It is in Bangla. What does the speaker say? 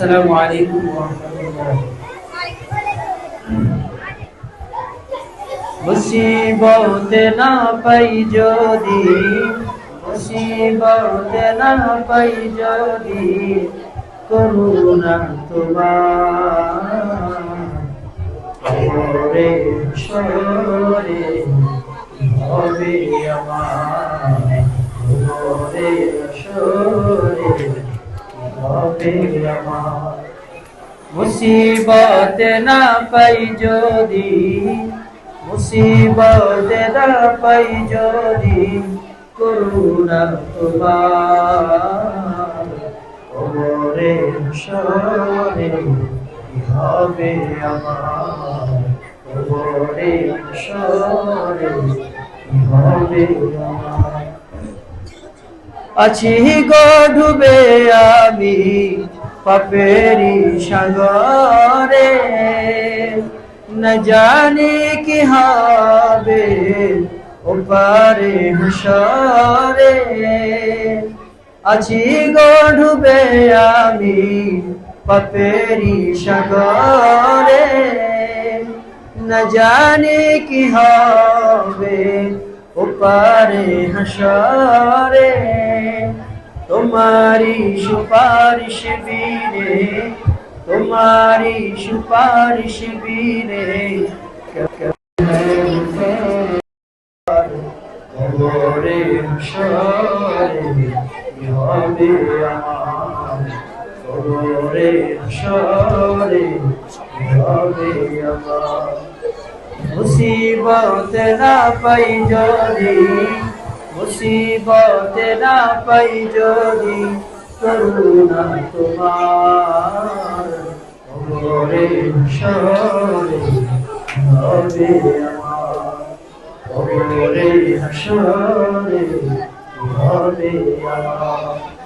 আসসালামু আলাইকুম ওয়া রাহমাতুল্লাহ। মুসিবত না পাই যদি, মুসিবত না পাই যদি, করুণা তোমার কবরে সরে হবে আমার, কবরে সরে হবে আমার। মুসিবত না পাই যদি, মুসিবত না পাই যদি, করুণা তোমার কবরে সরে হবে আমার, কবরে সরে হবে আমার। আছি গো ডুবে আমি পাপেরি সাগরে, না জানি কি হবে ওপারে হাসরে। আছি গো ডুবে আমি পাপেরি সাগরে, না জানি কি হবে ওপারে হাসরে। তোমারি সুপারিশ বিনে, তোমারি সুপারিশ বিনে কবরে হাসরে হবে আমার, কবরে হাসরে হবে আমার। মুসিবত না পাই যদি, মুসিবত না পাই যদি, করুণা তোমার কবরে সরে হবে আমার, কবরে সরে হবে আমার।